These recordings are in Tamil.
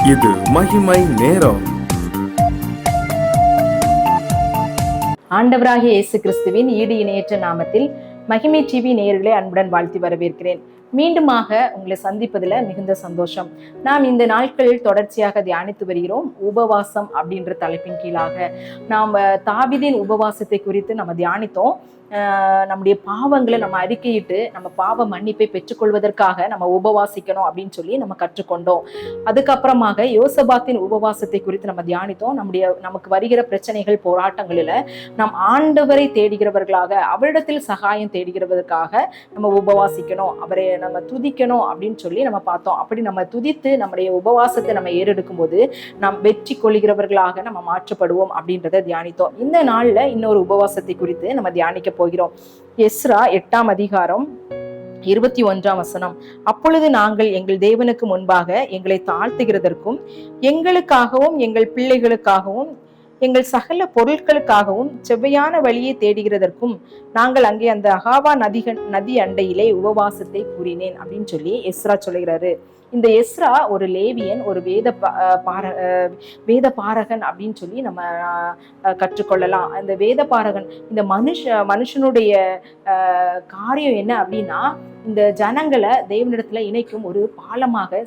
இது மகிமை நேரம். ஆண்டவராகிய இயேசு கிறிஸ்துவின் ஈடு இணையற்ற நாமத்தில் மகிமை டிவி நேயர்களை அன்புடன் வாழ்த்தி வரவேற்கிறேன். மீண்டுமாக உங்களை சந்திப்பதில் மிகுந்த சந்தோஷம். நாம் இந்த நாட்களில் தொடர்ச்சியாக தியானித்து வருகிறோம். உபவாசம் அப்படின்ற தலைப்பின் கீழாக நாம் தாவீதின் உபவாசத்தை குறித்து நம்ம தியானித்தோம். நம்முடைய பாவங்களை நம்ம அறிக்கையிட்டு நம்ம பாவ மன்னிப்பை பெற்றுக்கொள்வதற்காக நம்ம உபவாசிக்கணும் அப்படின்னு சொல்லி நம்ம கற்றுக்கொண்டோம். அதுக்கப்புறமாக யோசபாத்தின் உபவாசத்தை குறித்து நம்ம தியானித்தோம். நமக்கு வருகிற பிரச்சனைகள் போராட்டங்களில் நாம் ஆண்டவரை தேடுகிறவர்களாக, அவரிடத்தில் சகாயம் தேடுகிறவதற்காக நம்ம உபவாசிக்கணும், அவரை நம்ம துதிக்கணும் அப்படின்னு சொல்லி நம்ம பார்த்தோம். அப்படி நம்ம துதித்து நம்முடைய உபவாசத்தை நம்ம ஏறெடுக்கும் போது நாம் வெற்றி கொள்கிறவர்களாக நம்ம மாற்றப்படுவோம் அப்படின்றத தியானித்தோம். இந்த நாள்ல இன்னொரு உபவாசத்தை குறித்து நம்ம தியானிக்க போகிறோம். எஸ்ரா 8ஆம் அதிகாரம் 21ஆம் வசனம். அப்பொழுது நாங்கள் எங்கள் தேவனுக்கு முன்பாக எங்களை தாழ்த்துகிறதற்கும் எங்களுக்காகவும் எங்கள் பிள்ளைகளுக்காகவும் எங்கள் சகல பொருட்களுக்காகவும் செவ்வையான வழியை தேடுகிறதற்கும் நாங்கள் அங்கே அந்த அகாவா நதி அண்டையிலே உபவாசத்தை கூறினேன் அப்படின்னு சொல்லி எஸ்ரா சொல்லுகிறாரு. இந்த எஸ்ரா ஒரு லேவியன், ஒரு வேத பாரகன் அப்படின்னு சொல்லி நம்ம கற்றுக்கொள்ளலாம். அந்த வேத பாரகன், இந்த மனுஷனுடைய காரியம் என்ன அப்படின்னா, இந்த ஜனங்களை தேவனிடத்துல இணைக்கும் ஒரு பாலமாக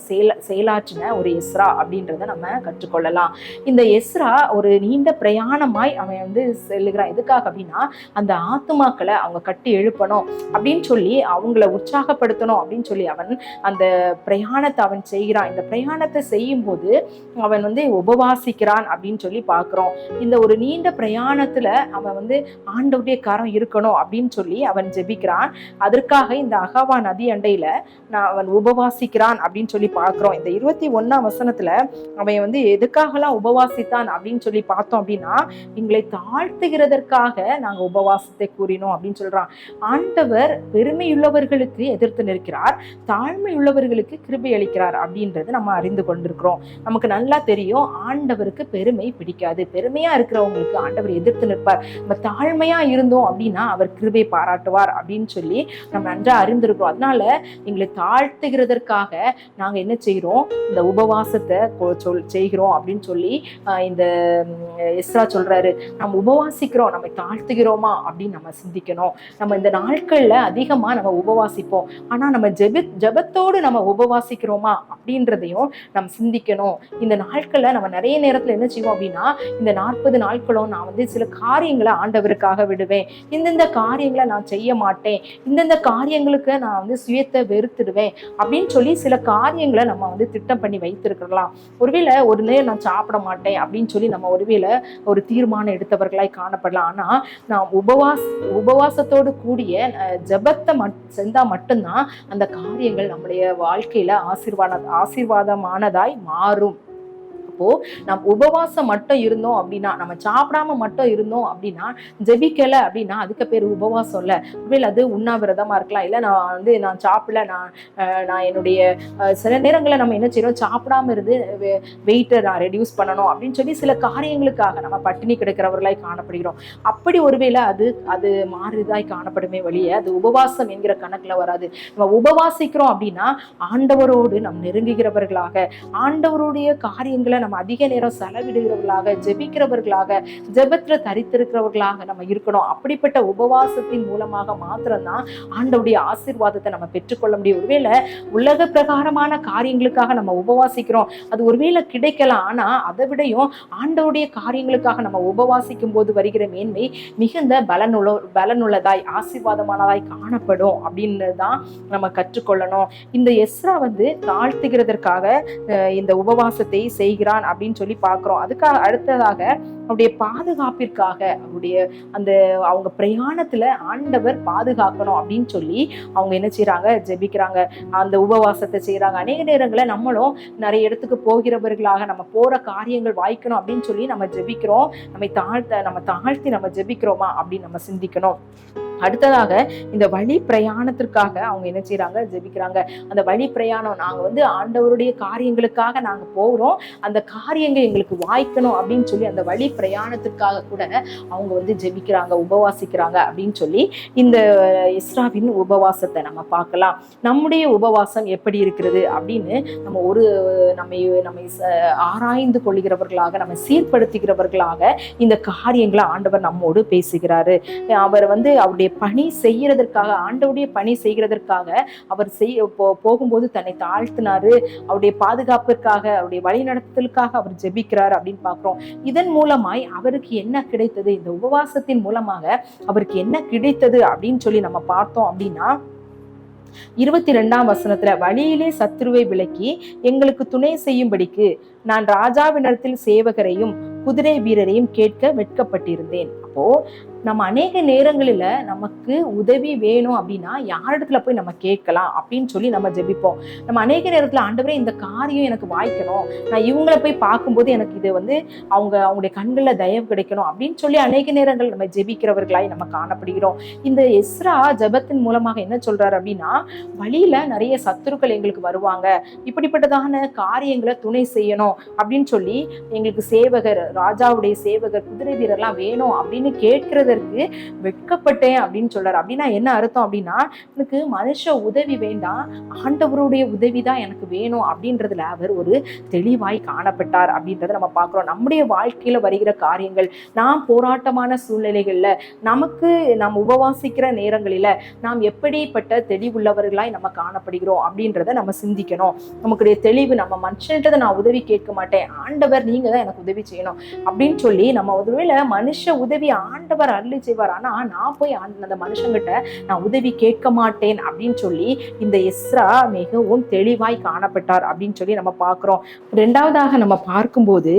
செயலாற்றின ஒரு எஸ்ரா அப்படின்றத நம்ம கற்றுக்கொள்ளலாம். இந்த எஸ்ரா ஒரு நீண்ட பிரயாணமாய் அவன் செல்லுகிறான். எதுக்காக அப்படின்னா, அந்த ஆத்துமாக்களை அவங்க கட்டி எழுப்பணும் அப்படின்னு சொல்லி, அவங்கள உற்சாகப்படுத்தணும் அப்படின்னு சொல்லி அவன் அந்த பிரயாணத்தை அவன் செய்கிறான். இந்த பிரயாணத்தை செய்யும் போது அவன் உபவாசிக்கிறான் அப்படின்னு சொல்லி பார்க்கிறோம். இந்த ஒரு நீண்ட பிரயாணத்துல அவன் ஆண்டவருடைய கரம் இருக்கணும் அப்படின்னு சொல்லி அவன் ஜெபிக்கிறான். அதற்காக இந்த அகாவா நதி அண்டையில அவன் உபவாசிக்கிறான் அப்படின்னு சொல்லி பார்க்கிறோம். இந்த 21ஆம் வசனத்துல அவன் எதுக்காகலாம் உபவாசித்தான் அப்படின்னு சொல்லி பார்த்தோம் அப்படின்னா, எங்களை தாழ்த்துகிறதற்காக நாங்க உபவாசத்தை கூறினோம் அப்படின்னு சொல்றான். ஆண்டவர் பெருமையுள்ளவர்களுக்கு எதிர்த்து நிற்கிறார், தாழ்மை உள்ளவர்களுக்கு கிருபை அளிக்கிறார் அப்படின்றது நம்ம அறிந்து கொண்டிருக்கிறோம். நமக்கு நல்லா தெரியும், ஆண்டவருக்கு பெருமை பிடிக்காது. பெருமையா இருக்கிறவங்களுக்கு ஆண்டவர் எதிர்த்து நிற்பார். நம்ம தாழ்மையா இருந்தோம் அப்படின்னா அவர் கிருபை பாராட்டுவார் அப்படின்னு சொல்லி நம்ம நன்றா அறிந்திருக்கிறோம். அதனால எங்களை தாழ்த்துகிறதற்காக நாங்க என்ன செய்யறோம், இந்த உபவாசத்தை செய்கிறோம் அப்படின்னு சொல்லி இந்த எஸ்ரா சொல்றாரு. நம்ம உபவாசிக்கிறோம், நம்ம தாழ்த்துகிறோமா அப்படின்னு நம்ம சிந்திக்கணும். நம்ம இந்த நாட்கள்ல அதிகமா நம்ம உபவாசிப்போம், ஆனா நம்ம ஜெபத்தோடு நம்ம உபவாசிக்கிறோமா அப்படின்றதையும் நம்ம சிந்திக்கணும். இந்த நாட்கள்ல நம்ம நிறைய நேரத்துல என்ன செய்வோம் அப்படின்னா, இந்த 40 நாட்களும் நான் சில காரியங்களை ஆண்டவருக்காக விடுவேன், இந்தந்த காரியங்களை நான் செய்ய மாட்டேன், இந்தந்த காரியங்களுக்கு நான் சுயத்தை வெறுத்துடுவேன் அப்படின்னு சொல்லி சில காரியங்களை நம்ம திட்டம் பண்ணி வைத்திருக்கலாம். ஒருவேளை ஒரு நேரம் நான் சாப்பிட மாட்டேன் அப்படின்னு சொல்லி நம்ம ஒருவேளை ஒரு தீர்மானம் எடுத்தவர்களாய் காணப்படலாம். ஆனா நான் உபவாசத்தோடு கூடிய ஜெபத்தை செஞ்சா மட்டும்தான் அந்த காரியங்கள் நம்முடைய வாழ்க்கையில ஆசீர்வாதமானதாய் மாறும். அப்போ நம்ம உபவாசம் மட்டும் இருந்தோம் அப்படின்னா, நம்ம சாப்பிடாம மட்டும் இருந்தோம் அப்படின்னா, ஜெபிக்கல அப்படின்னா அதுக்கு பேர் உபவாசம் இல்ல. ஒருவேளை அது உண்ணாவிரதமா இருக்கலாம். இல்ல நான் சாப்பிடல, நான் என்னுடைய சில நேரங்களில் நம்ம என்ன செய்யறோம், சாப்பிடாம இருந்து வெயிட்டை நான் ரெடியூஸ் பண்ணணும் அப்படின்னு சொல்லி சில காரியங்களுக்காக நம்ம பட்டினி கிடக்கிறவர்களாய் காணப்படுகிறோம். அப்படி ஒருவேளை அது மாறுதாய் காணப்படுமே வழியே அது உபவாசம் என்கிற கணக்குல வராது. நம்ம உபவாசிக்கிறோம் அப்படின்னா ஆண்டவரோடு நம் நெருங்குகிறவர்களாக, ஆண்டவருடைய காரியங்களை நம்ம அதிக நேரம் செலவிடுகிறவர்களாக, ஜெபிக்கிறவர்களாக, ஜெபத்துல தரித்திருக்கிறவர்களாக நம்ம இருக்கணும். அப்படிப்பட்ட உபவாசத்தின் மூலமாக மாத்திரம்தான் ஆண்டவருடைய ஆசீர்வாதத்தை நம்ம பெற்றுக்கொள்ள முடியும். ஒருவேளை உலக பிரகாரமான காரியங்களுக்காக நம்ம உபவாசிக்கிறோம், அது ஒருவேளை கிடைக்கலாம். ஆனா அதை விடையும் ஆண்டவருடைய காரியங்களுக்காக நம்ம உபவாசிக்கும் போது வருகிற மேன்மை மிகுந்த பலனுள்ளதாய் ஆசீர்வாதமானதாய் காணப்படும் அப்படின்றதுதான் நம்ம கற்றுக்கொள்ளணும். இந்த எஸ்ரா தாழ்த்துகிறதற்காக இந்த உபவாசத்தை செய்கிறான் அப்படின்னு சொல்லி பார்க்கிறோம். அதுக்காக அடுத்ததாக அவருடைய பாதுகாப்பிற்காக, அவங்க பிரயாணத்துல ஆண்டவர் பாதுகாக்கணும் அப்படின்னு சொல்லி அவங்க என்ன செய்யறாங்க, ஜெபிக்கிறாங்க, அந்த உபவாசத்தை செய்யறாங்க. அநேக நேரங்களில் நம்மளும் நிறைய இடத்துக்கு போகிறவர்களாக நம்ம போற காரியங்கள் வாய்க்கணும் அப்படின்னு சொல்லி நம்ம ஜெபிக்கிறோம். நம்ம தாழ்த்தி நம்ம ஜெபிக்கிறோமா அப்படின்னு நம்ம சிந்திக்கணும். அடுத்ததாக இந்த வழி பிரயாணத்திற்காக அவங்க என்ன செய்யறாங்க, ஜெபிக்கிறாங்க. அந்த வழி பிரயாணம் நாங்க ஆண்டவருடைய காரியங்களுக்காக நாங்க போகிறோம், அந்த காரியங்கள் எங்களுக்கு வாய்க்கணும் அப்படின்னு சொல்லி அந்த வழி பிரயாணத்திற்காக கூட அவங்க வந்து ஜெபிக்கிறாங்க, உபவாசிக்கிறாங்க அப்படின்னு சொல்லி இந்த எஸ்ராவின் உபவாசத்தை நம்ம பார்க்கலாம். நம்முடைய உபவாசம் எப்படி இருக்கிறது அப்படின்னு நம்ம நம்மை ஆராய்ந்து கொள்கிறவர்களாக, நம்ம சீர்படுத்துகிறவர்களாக இந்த காரியங்களை ஆண்டவர் நம்மோடு பேசுகிறாரு. அவர் வந்து அவருடைய பணி செய்யறதற்காக, ஆண்டவருடைய பணி செய்கிறதற்காக அவர் போகும்போது தன்னை தாழ்த்தினாரு. அவருடைய பாதுகாப்பிற்காக, அவருடைய வழி நடத்துதலுக்காக அவர் ஜெபிக்கிறார் அப்படின்னு பார்க்கிறோம். இதன் மூலமாய் அவருக்கு என்ன கிடைத்தது, இந்த உபவாசத்தின் மூலமாக அவருக்கு என்ன கிடைத்தது அப்படின்னு சொல்லி நம்ம பார்த்தோம் அப்படின்னா 22ஆம் வசனத்துல, வழியிலே சத்துருவை விலக்கி எங்களுக்கு துணை செய்யும்படிக்கு நான் ராஜாவினிடத்தில் சேவகரையும் குதிரை வீரரையும் கேட்க வெட்கப்பட்டிருந்தேன். அப்போ நம்ம அநேக நேரங்களில நமக்கு உதவி வேணும் அப்படின்னா யாரிடத்துல போய் நம்ம கேட்கலாம் அப்படின்னு சொல்லி நம்ம ஜெபிப்போம். நம்ம அநேக நேரத்துல ஆண்டவரே இந்த காரியம் எனக்கு வாய்க்கணும், நான் இவங்களை போய் பார்க்கும்போது எனக்கு இது வந்து அவங்களுடைய கண்கள்ல தயவு கிடைக்கணும் அப்படின்னு சொல்லி அநேக நேரங்கள் நம்ம ஜெபிக்கிறவர்களாய் நம்ம காணப்படுகிறோம். இந்த எஸ்ரா ஜெபத்தின் மூலமாக என்ன சொல்றாரு அப்படின்னா, வழியில நிறைய சத்துருக்கள் எங்களுக்கு வருவாங்க, இப்படிப்பட்டதான காரியங்களை துணை செய்யணும் அப்படின்னு சொல்லி எங்களுக்கு சேவகர், ராஜாவுடைய சேவகர், குதிரை வீரர்லாம் வேணும் அப்படின்னு கேட்கிறது வெட்கப்பட்டேன் அப்படின்னு சொல்றாரு. அப்படின்னா என்ன அர்த்தம் அப்படின்னா, எனக்கு மனுஷ உதவி வேண்டாம், ஆண்டவருடைய உதவி தான் எனக்கு வேணும் அப்படின்றதுல அவர் ஒரு தெளிவாய் காணப்பட்டார் அப்படின்றத நம்ம பார்க்கிறோம். நம்முடைய வாழ்க்கையில வருகிற காரியங்கள், நாம் போராட்டமான சூழ்நிலைகள்ல, நமக்கு நாம் உபவாசிக்கிற நேரங்களில நாம் எப்படிப்பட்ட தெளிவுள்ளவர்களாய் நம்ம காணப்படுகிறோம் அப்படின்றத நம்ம சிந்திக்கணும். நமக்குடைய தெளிவு, நம்ம மனுஷன்கிட்ட நான் உதவி கேட்க மாட்டேன், ஆண்டவர் நீங்க தான் எனக்கு உதவி செய்யணும் அப்படின்னு சொல்லி நம்ம ஒருவேளை மனுஷ உதவி ஆண்டவர் அருளி செய்வார், ஆனா நான் போய் அந்த மனுஷங்கிட்ட நான் உதவி கேட்க மாட்டேன் அப்படின்னு சொல்லி இந்த எஸ்ரா மிகவும் தெளிவாய் காணப்பட்டார் அப்படின்னு சொல்லி நம்ம பார்க்கிறோம். இரண்டாவதாக நம்ம பார்க்கும்போது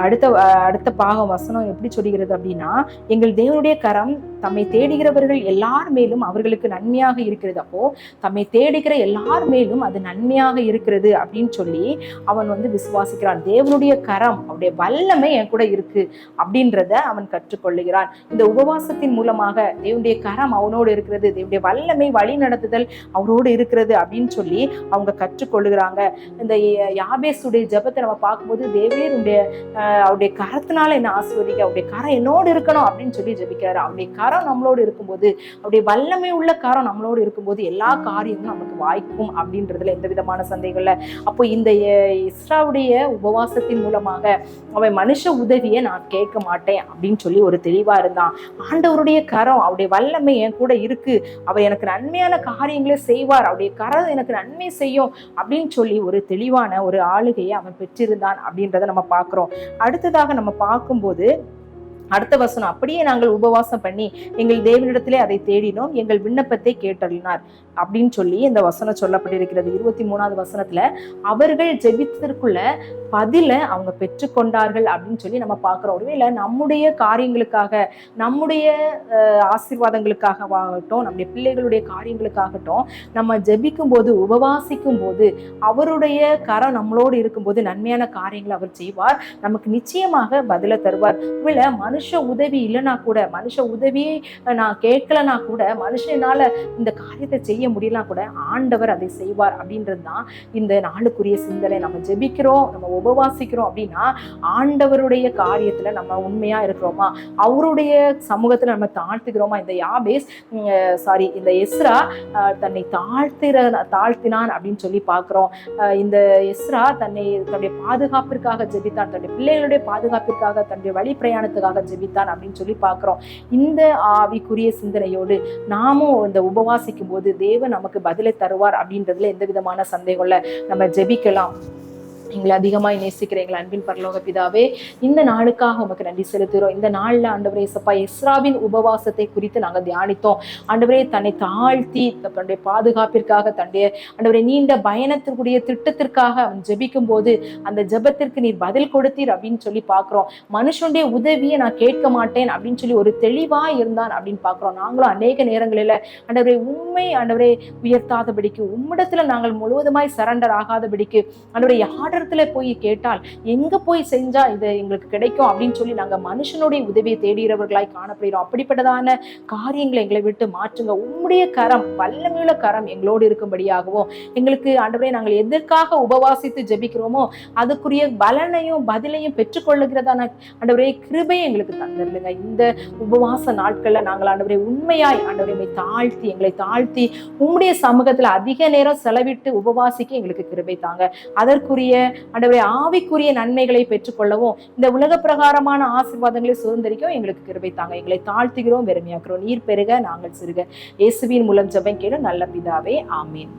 அடுத்த பாகம் வசனம் எப்படி சொல்கிறது அப்படின்னா, எங்கள் தேவனுடைய கரம் தம்மை தேடுகிறவர்கள் எல்லார் மேலும் அவர்களுக்கு நன்மையாக இருக்கிறது. அப்போ தம்மை தேடுகிற எல்லார் மேலும் அது நன்மையாக இருக்கிறது அப்படின்னு சொல்லி அவன் வந்து விசுவாசிக்கிறான். தேவனுடைய கரம், அவருடைய வல்லமை என் கூட இருக்கு அப்படின்றத அவன் கற்றுக்கொள்ளுகிறான். இந்த உபவாசத்தின் மூலமாக தேவனுடைய கரம் அவனோடு இருக்கிறது, தேவனுடைய வல்லமை வழி நடத்துதல் அவரோடு இருக்கிறது அப்படின்னு சொல்லி அவங்க கற்றுக்கொள்ளுகிறாங்க. இந்த யாபேசுடைய ஜெபத்தை நம்ம பார்க்கும்போது, தேவனுடைய அவருடைய கரத்தினால என்ன ஆசீர்வதிக்க, அவருடைய கரம் என்னோடு இருக்கணும் அப்படின்னு சொல்லி ஜெபிக்கிறாரு. அவருடைய கரம் நம்மளோடு இருக்கும்போது, அவருடைய வல்லமை உள்ள கரம் நம்மளோடு இருக்கும்போது எல்லா காரியமும் நமக்கு வாய்க்கும் அப்படின்றதுல எந்த விதமான சந்தேகம் இல்லை. அப்போ இந்த எஸ்ராவுடைய உபவாசத்தின் மூலமாக அவன் மனுஷ உதவியை நான் கேட்க மாட்டேன் அப்படின்னு சொல்லி ஒரு தெளிவா இருந்தான். ஆண்டவருடைய கரம், அவருடைய வல்லமை என் கூட இருக்கு, அவர் எனக்கு நன்மையான காரியங்களை செய்வார், அவருடைய கரம் எனக்கு நன்மை செய்யும் அப்படின்னு சொல்லி ஒரு தெளிவான ஒரு ஆளுகையை அவன் பெற்றிருந்தான் அப்படின்றத நம்ம பார்க்கிறோம். அடுத்ததாக நம்ம பார்க்கும்போது அடுத்த வசனம், அப்படியே நாங்கள் உபவாசம் பண்ணி எங்கள் தேவனிடத்திலே அதை தேடினோம், எங்கள் விண்ணப்பத்தை கேட்டறினார் அப்படின்னு சொல்லி இந்த வசனம் சொல்லப்பட்டிருக்கிறது. 23வது வசனத்துல அவர்கள் ஜெபித்ததற்குள்ள பதில அவங்க பெற்றுக்கொண்டார்கள் அப்படின்னு சொல்லி நம்ம பார்க்கிறோம். ஒருவேளை நம்முடைய காரியங்களுக்காக, நம்முடைய ஆசீர்வாதங்களுக்காகவாகட்டும், நம்முடைய பிள்ளைகளுடைய காரியங்களுக்காகட்டும் நம்ம ஜெபிக்கும் போது, உபவாசிக்கும் போது, அவருடைய கரம் நம்மளோடு இருக்கும்போது நன்மையான காரியங்களை அவர் செய்வார், நமக்கு நிச்சயமாக பதில தருவார். ஒருவேளை மனுஷ உதவி இல்லைன்னா கூட, மனுஷ உதவியை நான் கேட்கலனா கூட, மனுஷனால இந்த காரியத்தை செய்ய முடியலாம் கூட, ஆண்டவர் அதை செய்வார் அப்படின்றது தான் இந்த நாளுக்குரிய சிந்தனை. நம்ம ஜெபிக்கிறோம், நம்ம உபவாசிக்கிறோம் அப்படின்னா ஆண்டவருடைய காரியத்துல நம்ம உண்மையா இருக்கிறோமா, அவருடைய சமூகத்துல நம்ம தாழ்த்துக்கிறோமா. இந்த எஸ்ரா தன்னை தாழ்த்தினான் அப்படின்னு சொல்லி பார்க்கிறோம். இந்த எஸ்ரா தன்னுடைய பாதுகாப்பிற்காக ஜெபித்தான், தன்னுடைய பிள்ளைகளுடைய பாதுகாப்பிற்காக, தன்னுடைய வழி பிரயாணத்துக்காக ஜெபித்தான் அப்படின்னு சொல்லி பார்க்கிறோம். இந்த ஆவிக்குரிய சிந்தனையோடு நாமும் இந்த உபவாசிக்கும் போது தேவன் நமக்கு பதிலை தருவார் அப்படின்றதுல எந்த விதமான சந்தேகம் இல்லை. நம்ம ஜெபிக்கலாம். எங்களை அதிகமாய் நேசிக்கிற எங்கள் அன்பின் பரலோக பிதாவே, இந்த நாளுக்காக உமக்கு நன்றி செலுத்துகிறோம். இந்த நாளில் ஆண்டவரே சப்பா எஸ்ராவின் உபவாசத்தை குறித்து நாங்கள் தியானித்தோம். ஆண்டவரே தன்னை தாழ்த்தி தன்னுடைய பாதுகாப்பிற்காக, தன்னுடைய ஆண்டவரே நீண்ட பயணத்திற்குரிய திட்டத்திற்காக அவன் ஜெபிக்கும் போது அந்த ஜெபத்திற்கு நீர் பதில் கொடுத்தீர் அப்படின்னு சொல்லி பார்க்கிறோம். மனுஷனுடைய உதவியை நான் கேட்க மாட்டேன் அப்படின்னு சொல்லி ஒரு தெளிவா இருந்தான் அப்படின்னு பார்க்கிறோம். நாங்களும் அநேக நேரங்களில் ஆண்டவரே உண்மை ஆண்டவரே உயர்த்தாதபடிக்கு, உம்மிடத்துல நாங்கள் முழுவதுமாய் சரண்டர் ஆகாதபடிக்கு, ஆண்டவரே யார் பலரிடத்துல போய் கேட்டால் எங்க போய் செஞ்சா இது எங்களுக்கு கிடைக்கும் அப்படின்னு சொல்லி நாங்க மனுஷனுடைய உதவியை தேடுகிறவர்களாய் காணப்படுகிறோம். அப்படிப்பட்டதான காரியங்களை எங்களை விட்டு மாற்றுங்க. உம்முடைய கரம், வல்லமையுள்ள கரம் எங்களோடு இருக்கும்படியாகவும், எங்களுக்கு ஆண்டவரே நாங்கள் எதற்காக உபவாசித்து ஜெபிக்கிறோமோ அதுக்குரிய பலனையும் பதிலையும் பெற்றுக்கொள்ளுகிறதான ஆண்டவரே கிருபையை எங்களுக்கு தந்துருங்க. இந்த உபவாச நாட்கள்ல நாங்கள் ஆண்டவரே உண்மையாய் ஆண்டவரை தாழ்த்தி, எங்களை தாழ்த்தி உம்முடைய சமூகத்துல அதிக நேரம் செலவிட்டு உபவாசிக்க எங்களுக்கு கிருபை தாங்க. அதற்குரிய ஆண்டவரே ஆவிக்குரிய நன்மைகளை பெற்றுக்கொள்ளவும், இந்த உலக பிரகாரமான ஆசீர்வாதங்களை சுதந்திரிக்கவும் எங்களுக்கு கிருபை தாங்க. எங்களை தாழ்த்துகிறோம், வெறுமையாக்குறோம். நீர் பெருக, நாங்கள் சிறுக. இயேசுவின் மூலம் ஜெபம் கேளும் நல்ல பிதாவே, ஆமீன்.